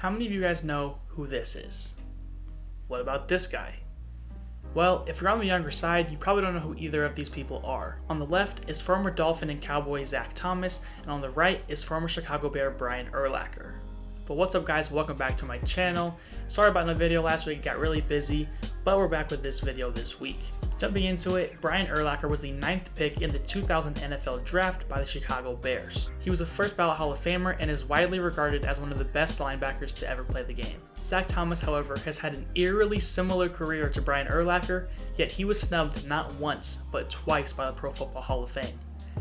How many of you guys know who this is? What about this guy? Well, if you're on the younger side, you probably don't know who either of these people are. On the left is former Dolphin and Cowboy Zach Thomas, and on the right is former Chicago Bear Brian Urlacher. But what's up guys, welcome back to my channel. Sorry about the video last week, it got really busy, but we're back with this video this week. Jumping into it, Brian Urlacher was the 9th pick in the 2000 NFL Draft by the Chicago Bears. He was a first ballot Hall of Famer and is widely regarded as one of the best linebackers to ever play the game. Zach Thomas, however, has had an eerily similar career to Brian Urlacher, yet he was snubbed not once, but twice by the Pro Football Hall of Fame.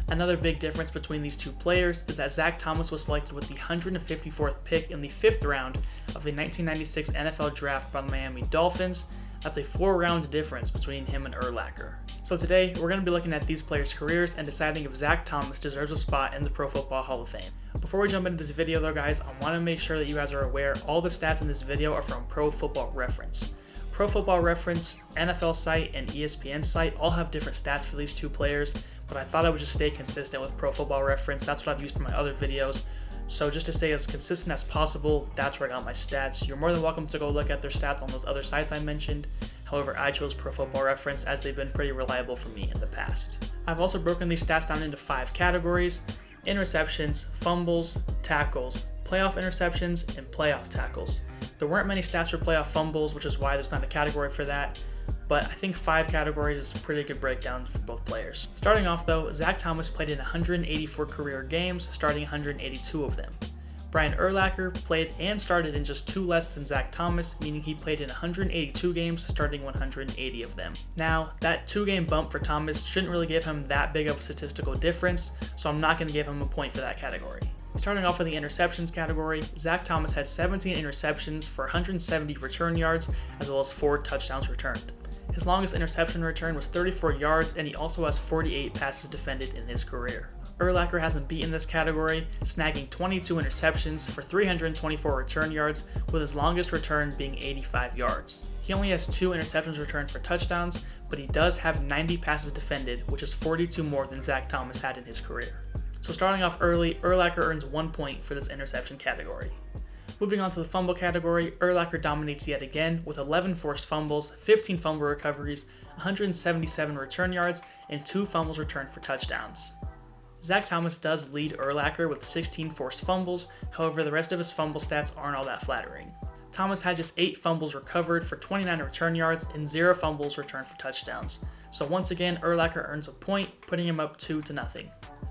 Another big difference between these two players is that Zach Thomas was selected with the 154th pick in the 5th round of the 1996 NFL Draft by the Miami Dolphins. That's a 4-round difference between him and Urlacher. So today, we're going to be looking at these players' careers and deciding if Zach Thomas deserves a spot in the Pro Football Hall of Fame. Before we jump into this video though guys, I want to make sure that you guys are aware all the stats in this video are from Pro Football Reference. Pro Football Reference, NFL site, and ESPN site all have different stats for these two players, but I thought I would just stay consistent with Pro Football Reference. That's what I've used for my other videos. So just to stay as consistent as possible, that's where I got my stats. You're more than welcome to go look at their stats on those other sites I mentioned. However, I chose Pro Football Reference as they've been pretty reliable for me in the past. I've also broken these stats down into 5 categories: interceptions, fumbles, tackles, playoff interceptions, and playoff tackles. There weren't many stats for playoff fumbles, which is why there's not a category for that, but I think 5 categories is a pretty good breakdown for both players. Starting off though, Zach Thomas played in 184 career games, starting 182 of them. Brian Urlacher played and started in just 2 less than Zach Thomas, meaning he played in 182 games, starting 180 of them. Now, that 2-game bump for Thomas shouldn't really give him that big of a statistical difference, so I'm not going to give him a point for that category. Starting off with the interceptions category, Zach Thomas had 17 interceptions for 170 return yards, as well as 4 touchdowns returned. His longest interception return was 34 yards, and he also has 48 passes defended in his career. Urlacher hasn't beaten this category, snagging 22 interceptions for 324 return yards, with his longest return being 85 yards. He only has 2 interceptions returned for touchdowns, but he does have 90 passes defended, which is 42 more than Zach Thomas had in his career. So starting off early, Urlacher earns 1 point for this interception category. Moving on to the fumble category, Urlacher dominates yet again with 11 forced fumbles, 15 fumble recoveries, 177 return yards, and 2 fumbles returned for touchdowns. Zach Thomas does lead Urlacher with 16 forced fumbles, however the rest of his fumble stats aren't all that flattering. Thomas had just 8 fumbles recovered for 29 return yards and 0 fumbles returned for touchdowns. So once again, Urlacher earns a point, putting him up 2-0.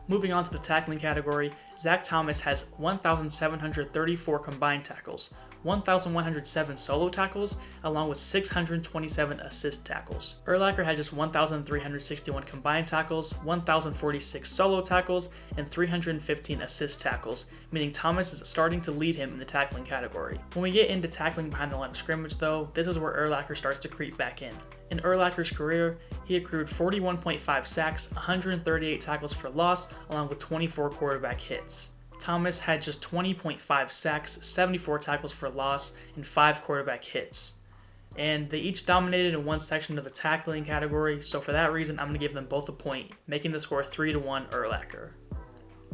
Moving on to the tackling category, Zach Thomas has 1,734 combined tackles, 1,107 solo tackles, along with 627 assist tackles. Urlacher had just 1,361 combined tackles, 1,046 solo tackles, and 315 assist tackles, meaning Thomas is starting to lead him in the tackling category. When we get into tackling behind the line of scrimmage though, this is where Urlacher starts to creep back in. In Urlacher's career, he accrued 41.5 sacks, 138 tackles for loss, along with 24 quarterback hits. Thomas had just 20.5 sacks, 74 tackles for loss, and 5 quarterback hits. And they each dominated in one section of the tackling category, so for that reason I'm going to give them both a point, making the score 3-1 Urlacher.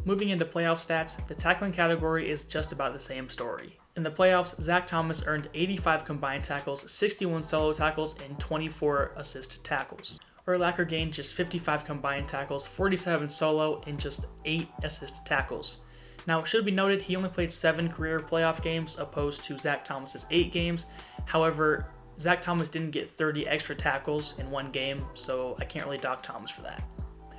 Moving into playoff stats, the tackling category is just about the same story. In the playoffs, Zach Thomas earned 85 combined tackles, 61 solo tackles, and 24 assist tackles. Urlacher gained just 55 combined tackles, 47 solo, and just 8 assist tackles. Now, it should be noted he only played 7 career playoff games opposed to Zach Thomas's 8 games. However, Zach Thomas didn't get 30 extra tackles in one game, so I can't really dock Thomas for that.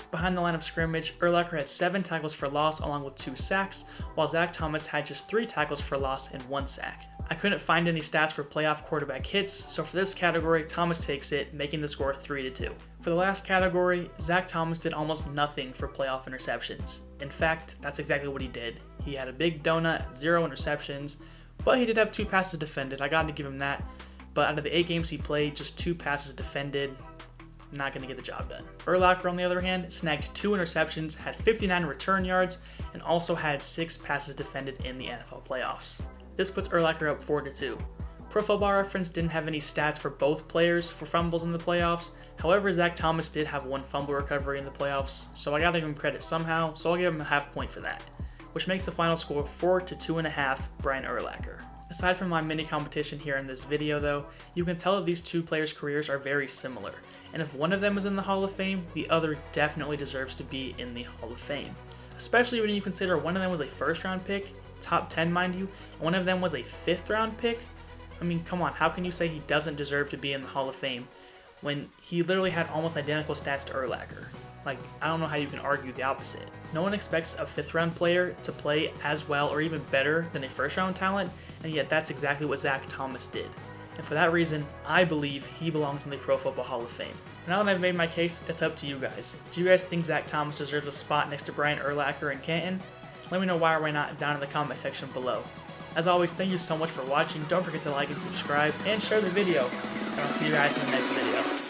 Behind the line of scrimmage, Urlacher had 7 tackles for loss along with 2 sacks, while Zach Thomas had just 3 tackles for loss and 1 sack. I couldn't find any stats for playoff quarterback hits, so for this category, Thomas takes it, making the score 3-2. For the last category, Zach Thomas did almost nothing for playoff interceptions. In fact, that's exactly what he did. He had a big donut, 0 interceptions, but he did have 2 passes defended, I got to give him that. But out of the 8 games he played, just 2 passes defended. Not going to get the job done. Urlacher, on the other hand, snagged 2 interceptions, had 59 return yards, and also had 6 passes defended in the NFL playoffs. This puts Urlacher up 4-2. Pro Football Reference didn't have any stats for both players for fumbles in the playoffs. However, Zach Thomas did have 1 fumble recovery in the playoffs, so I gotta give him credit somehow, so I'll give him a half point for that, which makes the final score 4-2.5 Brian Urlacher. Aside from my mini competition here in this video though, you can tell that these two players' careers are very similar, and if one of them is in the Hall of Fame, the other definitely deserves to be in the Hall of Fame. Especially when you consider one of them was a first round pick, top 10 mind you, and one of them was a 5th round pick. I mean, come on, how can you say he doesn't deserve to be in the Hall of Fame when he literally had almost identical stats to Urlacher? Like, I don't know how you can argue the opposite. No one expects a 5th round player to play as well or even better than a 1st round talent, and yet that's exactly what Zach Thomas did. And for that reason, I believe he belongs in the Pro Football Hall of Fame. Now that I've made my case, it's up to you guys. Do you guys think Zach Thomas deserves a spot next to Brian Urlacher and Canton? Let me know why or why not down in the comment section below. As always, thank you so much for watching. Don't forget to like and subscribe and share the video. And I'll see you guys in the next video.